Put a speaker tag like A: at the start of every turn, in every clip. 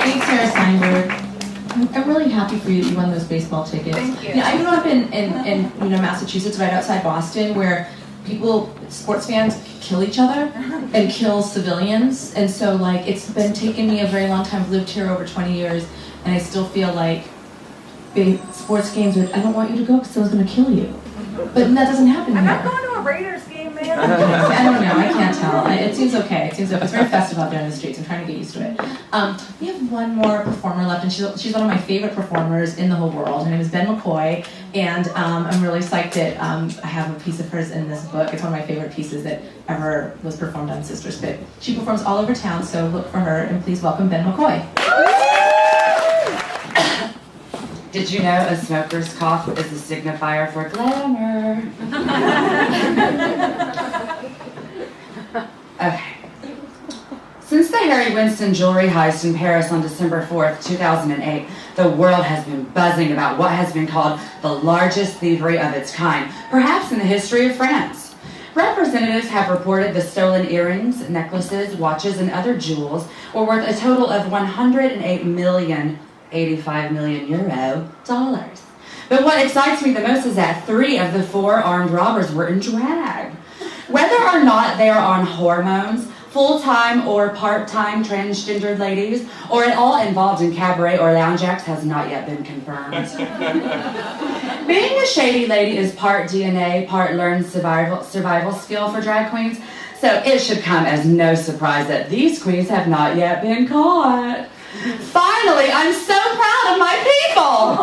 A: Hey, Sarah Steinberg. I'm really happy for you that you won those baseball tickets.
B: Thank you.
A: I grew up in Massachusetts, right outside Boston, where sports fans kill each other and kill civilians. And so, like, it's been taking me a very long time. I've lived here over 20 years, and I still feel like sports games are, I don't want you to go because someone's going to kill you. But that doesn't happen here.
B: I'm not going to a Raiders game, man.
A: I don't know. I can't tell. It seems okay. It's very festive out there in the streets. I'm trying to get used to it. We have one more performer left, and she's one of my favorite performers in the whole world. Her name is McCoy, and I'm really psyched that I have a piece of hers in this book. It's one of my favorite pieces that ever was performed on Sister Spit. She performs all over town, so look for her, and please welcome McCoy.
C: Did you know a smoker's cough is a signifier for glamour? Okay. Since the Harry Winston jewelry heist in Paris on December 4th, 2008, the world has been buzzing about what has been called the largest thievery of its kind, perhaps in the history of France. Representatives have reported the stolen earrings, necklaces, watches, and other jewels were worth a total of 108,085 million euro dollars. But what excites me the most is that 3 of the 4 armed robbers were in drag. Whether or not they are on hormones, full-time or part-time transgendered ladies, or at all involved in cabaret or lounge acts has not yet been confirmed. Being a shady lady is part DNA, part learned survival skill for drag queens, so it should come as no surprise that these queens have not yet been caught. Finally, I'm so proud of my people!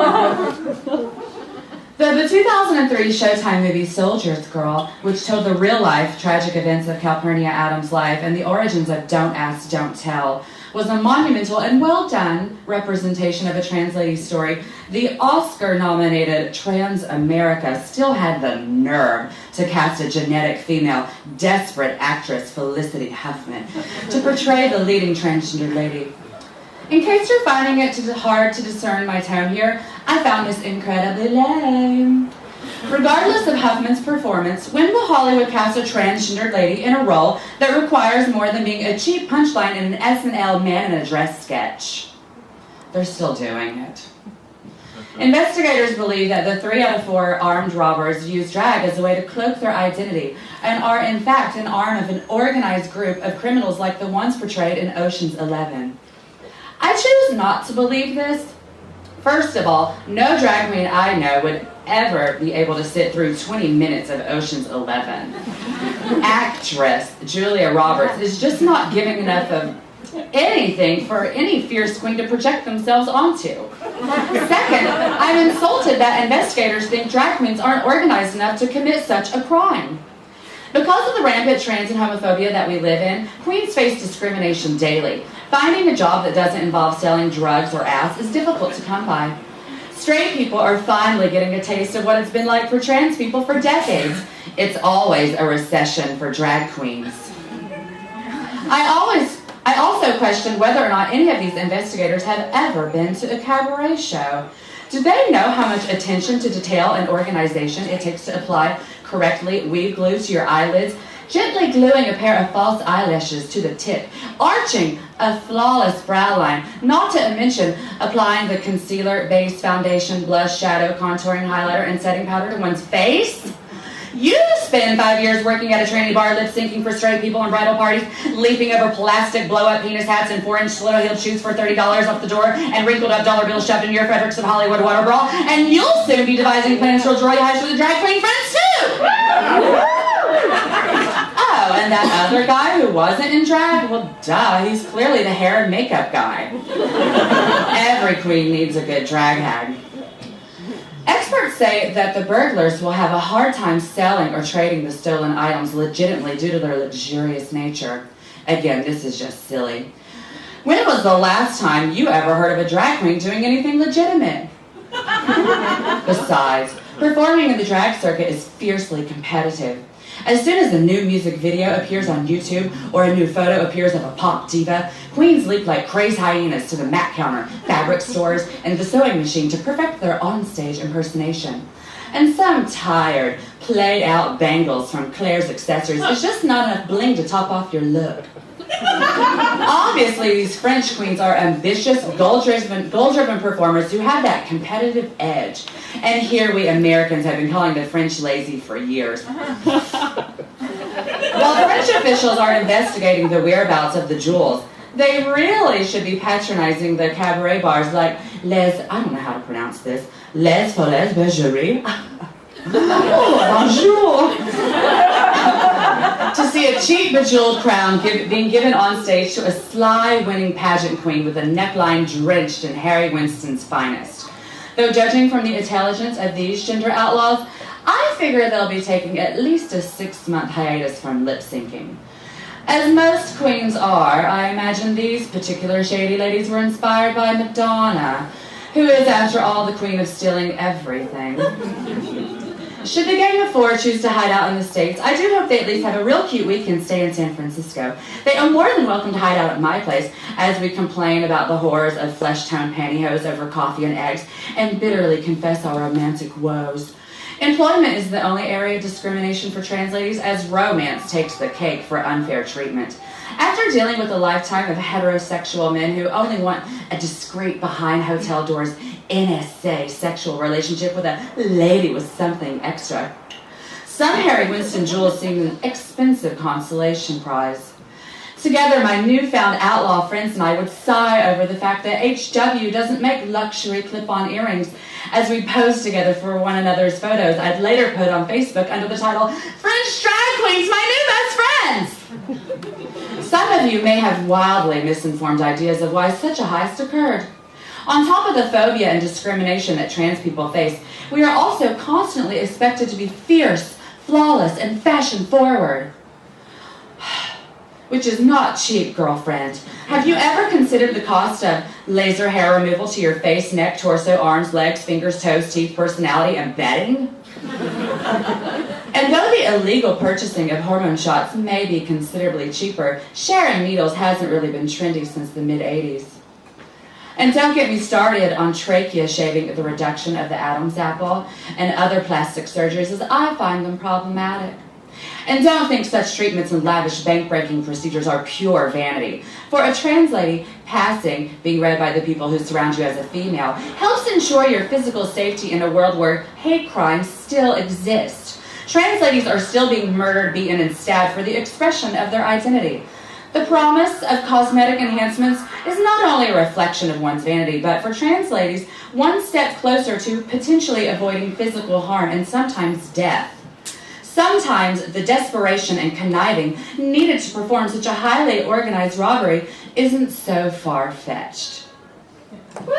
C: The 2003 Showtime movie Soldier's Girl, which told the real-life tragic events of Calpurnia Adams' life and the origins of Don't Ask, Don't Tell, was a monumental and well-done representation of a trans lady's story. The Oscar-nominated Trans America still had the nerve to cast a genetic female, desperate actress Felicity Huffman to portray the leading transgender lady. In case you're finding it hard to discern my tone here, I found this incredibly lame. Regardless of Huffman's performance, when will Hollywood cast a transgendered lady in a role that requires more than being a cheap punchline in an SNL man in a dress sketch? They're still doing it. Investigators believe that the 3 out of 4 armed robbers use drag as a way to cloak their identity and are in fact an arm of an organized group of criminals like the ones portrayed in Ocean's 11. I choose not to believe this. First of all, no drag queen I know would ever be able to sit through 20 minutes of Ocean's 11. Actress Julia Roberts is just not giving enough of anything for any fierce queen to project themselves onto. Second, I'm insulted that investigators think drag queens aren't organized enough to commit such a crime. Because of the rampant trans and homophobia that we live in, queens face discrimination daily. Finding a job that doesn't involve selling drugs or ass is difficult to come by. Straight people are finally getting a taste of what it's been like for trans people for decades. It's always a recession for drag queens. I also question whether or not any of these investigators have ever been to a cabaret show. Do they know how much attention to detail and organization it takes to apply correctly weave glue to your eyelids, gently gluing a pair of false eyelashes to the tip, arching a flawless brow line, not to mention applying the concealer, base, foundation, blush, shadow, contouring, highlighter, and setting powder to one's face? You spend 5 years working at a tranny bar, lip-syncing for straight people in bridal parties, leaping over plastic blow-up penis hats and 4-inch slow-heeled shoes for $30 off the door, and wrinkled-up dollar bills shoved in your Fredericks of Hollywood water bra, and you'll soon be devising plans for jewelry heist with the drag queen friends, too! Oh, and that other guy who wasn't in drag? Well, duh, he's clearly the hair and makeup guy. Every queen needs a good drag hag. Experts say that the burglars will have a hard time selling or trading the stolen items legitimately due to their luxurious nature. Again, this is just silly. When was the last time you ever heard of a drag queen doing anything legitimate? Besides, performing in the drag circuit is fiercely competitive. As soon as a new music video appears on YouTube or a new photo appears of a pop diva, queens leap like crazed hyenas to the Mac counter, fabric stores, and the sewing machine to perfect their onstage impersonation. And some tired, played-out bangles from Claire's Accessories is just not enough bling to top off your look. Obviously, these French queens are ambitious, goal-driven performers who have that competitive edge. And here we Americans have been calling the French lazy for years. While French officials are investigating the whereabouts of the jewels, they really should be patronizing the cabaret bars like I don't know how to pronounce this, Les Folles Bergerie. Oh, bonjour! To see a cheap bejeweled crown being given on stage to a sly winning pageant queen with a neckline drenched in Harry Winston's finest. Though judging from the intelligence of these gender outlaws, I figure they'll be taking at least a 6-month hiatus from lip syncing. As most queens are, I imagine these particular shady ladies were inspired by Madonna, who is, after all, the queen of stealing everything. Should the Gang of Four choose to hide out in the States, I do hope they at least have a real cute weekend stay in San Francisco. They are more than welcome to hide out at my place as we complain about the horrors of flesh-toned pantyhose over coffee and eggs and bitterly confess our romantic woes. Employment is the only area of discrimination for trans ladies, as romance takes the cake for unfair treatment. After dealing with a lifetime of heterosexual men who only want a discreet behind hotel doors NSA sexual relationship with a lady with something extra, some Harry Winston jewels seem an expensive consolation prize. Together, my newfound outlaw friends and I would sigh over the fact that HW doesn't make luxury clip-on earrings as we pose together for one another's photos I'd later put on Facebook under the title, French Drag Queens, my new best friends! Some of you may have wildly misinformed ideas of why such a heist occurred. On top of the phobia and discrimination that trans people face, we are also constantly expected to be fierce, flawless, and fashion-forward. Which is not cheap, girlfriend. Have you ever considered the cost of laser hair removal to your face, neck, torso, arms, legs, fingers, toes, teeth, personality, and bedding? And though the illegal purchasing of hormone shots may be considerably cheaper, sharing needles hasn't really been trendy since the mid-'80s. And don't get me started on trachea shaving, the reduction of the Adam's apple, and other plastic surgeries, as I find them problematic. And don't think such treatments and lavish bank-breaking procedures are pure vanity. For a trans lady, passing, being read by the people who surround you as a female, helps ensure your physical safety in a world where hate crimes still exist. Trans ladies are still being murdered, beaten, and stabbed for the expression of their identity. The promise of cosmetic enhancements is not only a reflection of one's vanity, but for trans ladies, one step closer to potentially avoiding physical harm and sometimes death. Sometimes the desperation and conniving needed to perform such a highly organized robbery isn't so far-fetched. Woo!